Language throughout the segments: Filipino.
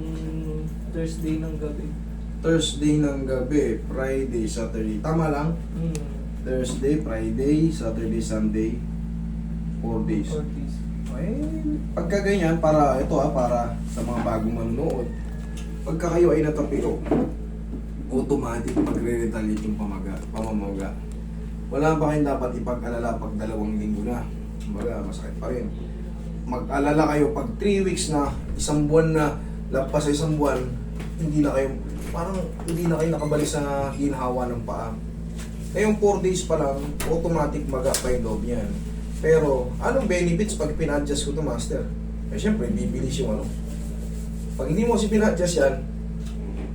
Nung Thursday ng gabi. Thursday ng gabi, Friday, Saturday. Tama lang? Hmm. Thursday, Friday, Saturday, Sunday. 4 days. 4 days. Ay, pagka ganyan, para ito para sa mga bagong manonood, pagka kayo ay natapilo, automatic magre-retaliate yung pamamaga. Wala ba kayong dapat ipag-alala pag 2 linggo na? Kumbaga, masakit pa rin. Mag-alala kayo pag 3 weeks na, 1 buwan na, lampas sa 1 buwan, hindi na kayo, parang hindi na kayo nakabalik sa hinahawa ng paa. Ngayong 4 days pa lang, automatic maga pa yung loob niyan. Pero, anong benefits pag pina-adjust ko to, master? Eh, syempre, bibilis yung ano. Pag hindi mo kasi pina-adjust yan,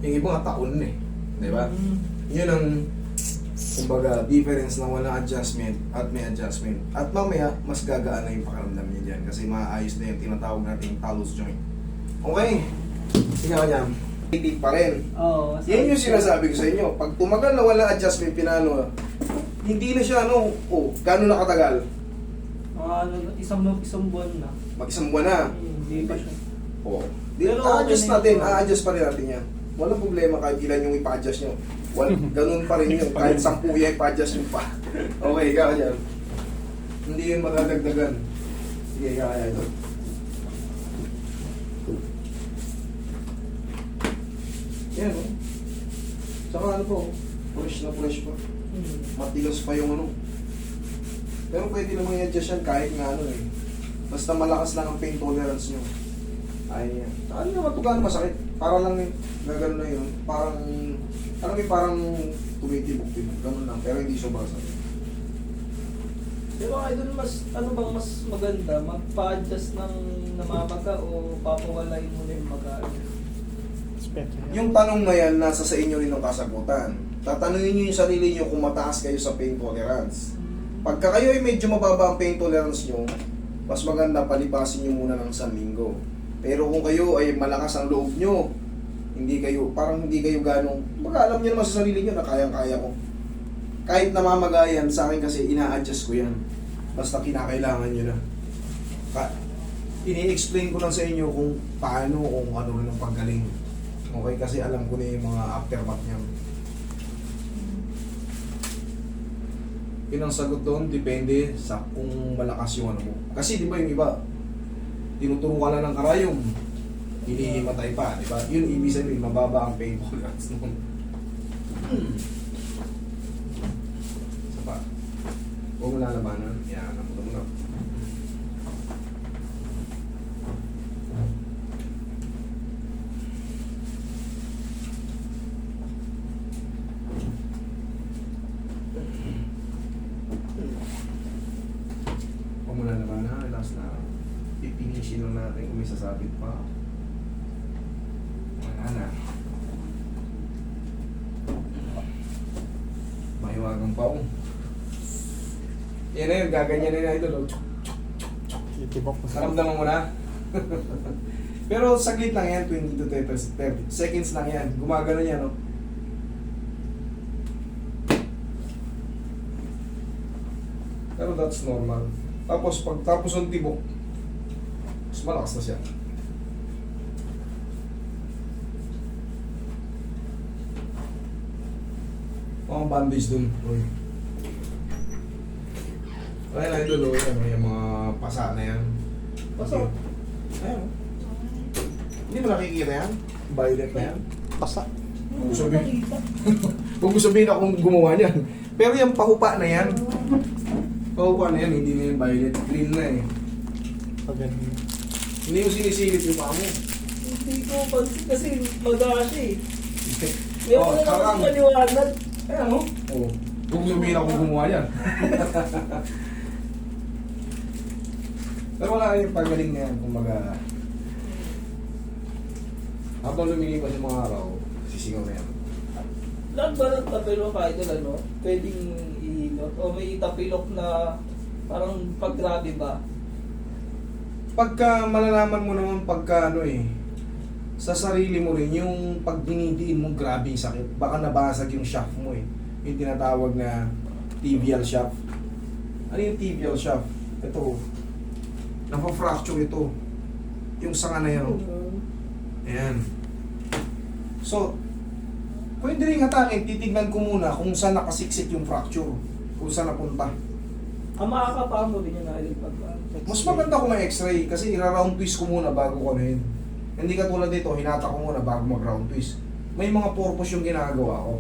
yung ibang taon na eh. Diba? Yun ang, kumbaga, difference ng walang adjustment at may adjustment. At mamaya, mas gagaan na yung pakiramdam niya dyan kasi maayos na yung tinatawag natin talus joint. Okay? Sige ka dyan. Titig pa rin. Oo. Yan yung sinasabi ko sa inyo. Pag tumagal na walang adjustment, pinano, hindi na siya, gano'n na katagal? Isang buwan na. Mag-1 buwan na. Hindi pa siya. Oo. Pero A-adjust okay na natin, yun. a-adjust pa rin natin yan. Walang problema kahit ilan yung ipa-adjust nyo. Ganun pa rin yun. Kahit 10 yan, ipa-adjust nyo pa. Okay, kaya dyan. Hindi yun madadagdagan. Sige, kaya ito. Yan, o. Saka ano po, fresh na fresh pa. Matigas pa yung ano. Pero pwede namang i-adjust yan kahit nga ano eh. Basta malakas lang ang pain tolerance nyo. Ay, yan. Saka hindi naman ito gano'ng masakit. Para lang gagano na yun. Parang, alam mo parang tumitibok-tibok. Ganun lang. Pero hindi sobrang sakit. Pero idol, ano bang mas maganda? Magpa-adjust ng namamaga o papawalain mo na yung maga? Yung tanong na yan, nasa sa inyo rin ang kasagutan. Tatanungin nyo yung sarili nyo kung mataas kayo sa pain tolerance. Pagka kayo ay medyo mababa ang pain tolerance nyo, mas maganda palipasin nyo muna ng 1 linggo. Pero kung kayo ay malakas ang loob nyo, parang hindi kayo ganong, alam nyo naman sa sarili nyo na kayang-kaya ko. Kahit namamagayan, sa akin kasi ina-adjust ko yan. Basta kinakailangan nyo na. Ini-explain ko lang sa inyo kung paano, kung ano rin ang paggaling. Okay, kasi alam ko na yung mga aftermath niya. Yun ang sagot doon, depende sa kung malakas yung ano mo. Kasi di ba yung iba, tinuturo ka lang ng karayom, hinihimatay pa, di ba? Yun, ibig sabihin, mababa ang pain tolerance noon. Isa pa. Huwag mo lalabanan. Yan, namuto mo na. Huwag mo lalabanan. Relax na. Pipinisin lang natin kung may sasabit pa. Wala na. Mahiwagang paong. Yan na yun, gaganyan na yun, idol. Titibok mo sa Naramdaman mo na? Pero saglit lang yan, 20 to 30 seconds lang yan. Gumagano yan, no? Pero that's normal. Tapos pag tapos ang tibok, mas malakas na siya. Mga bandage dun. Uy. Ayan, idol, oh, yan, yung mga pasa na yan. Pasa? Ayan. Hindi mo nakikita yan? Violet na yan? pasa. Huwag mo sabihin. Huwag mo sabihin akong gumawa niyan. Pero yung pahupa na yan, pahupa na yan, hindi na yung violet. Clean na eh. Pagano. Hindi mo sinisilip yung paa mo. Hindi ko pansin kasi maga siya eh. May Oh, ako na charang. naman maliwanag. Ayan mo. Oo. Huwag mo sabihin akong gumawa yan. Pero wala yung pagaling na yan. Kumbaga, habang lumilipas yung mga araw, sisingaw na yan. Lahat ba ng tapilok idol ano? Pwedeng ihilot? O may tapilok na parang paggrabe ba? Pagka malalaman mo naman pagka sa sarili mo rin, yung pag dinidiin mo, grabe yung sakit. Baka nabasag yung shaft mo eh. Yung tinatawag na tibial shaft. Ano yung tibial shaft? Ito. Napafracture ito. Yung sanga na yan. Ayan. So, pwede rin hatakin, titignan ko muna kung saan nakasiksik yung fracture. Kung saan napunta. Ang makakapaan mo rin yun na idol pag Mas maganda kung may x-ray kasi ira-round twist ko muna bago ko ano yun. Hindi katulad dito, hinata ko muna bago mag-round twist. May mga purpose yung ginagawa ko.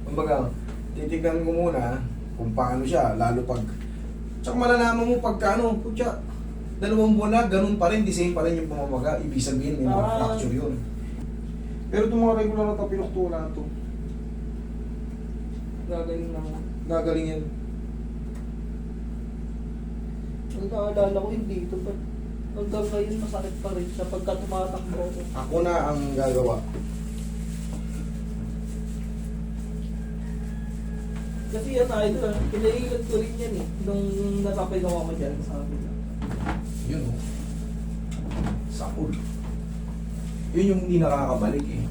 Kumbaga, titignan ko muna kung paano siya, lalo pag... Tsaka malalaman mo pagka ano, putya, 2 buwan na, ganun pa rin, the same pa rin yung pamamaga. Ibig sabihin, may mga fracture yun. Pero itong mga regular na tapinuktura na ito, gagaling lang. gagaling yan. Ang naalala ko hindi ito pa. Hanggang ngayon masakit pa rin siya pagka tumatakbo ako. Ako na ang gagawa. Kasi yan idol, pinailat ko rin yan eh. Nung natapinawa ko dyan sa akin. Yun o. Sakul. Yun yung hindi nakakabalik eh.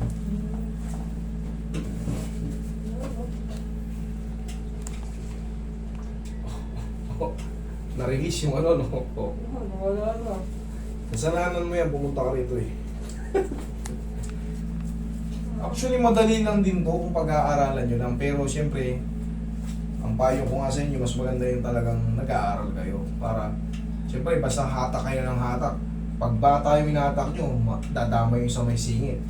Na-release yung ano, no? Oh. Wala na. Kasalanan mo yan, pumunta ka rito eh. Actually, madali lang din to kung pag-aaralan nyo lang. Pero siyempre, ang payo ko nga sa inyo, mas maganda yung talagang nag-aaral kayo. Para, siyempre, basta hatak kayo ng hatak. Pag bata yung inatak nyo, dadamay yung sa may singit.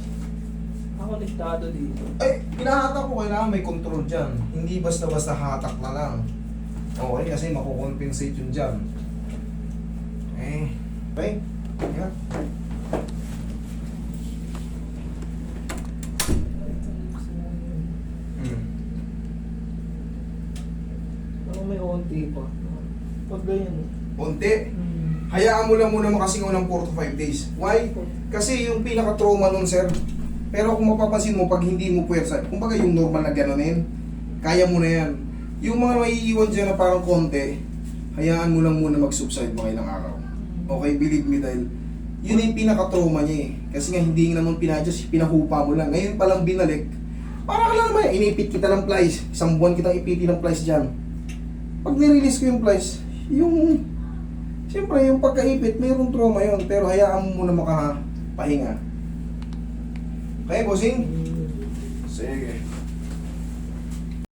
Ako liktado dito. Eh, pinahatak ko, kailangan may control dyan. Hindi basta-basta hatak na lang. Okay, kasi makukompensate yun dyan. Okay? Yeah. Parang may onti pa. Pag ganyan eh. Unti. Hayaan mo lang muna makasingaw ng 4 to 5 days. Why? Kasi yung pinaka-trauma nun, sir. Pero kung mapapansin mo, pag hindi mo puwersa, kumbaga yung normal na ganonin, kaya mo na yan. Yung mga maiiwan dyan na parang konti, hayaan mo lang muna mag-subside mga ilang araw. Okay, believe me dahil yun yung pinaka-trauma niya eh. Kasi nga hindi naman pinadjust, pinahupa mo lang. Ngayon palang binalik, parang alam naman, inipit kita ng plies. 1 buwan kitang ipiti ng plies dyan. Pag nirelease ko yung plies, yung... Siyempre, yung pagkaipit, mayroong trauma yun. Pero hayaan mo muna makapahinga. Okay, bossing? Sige.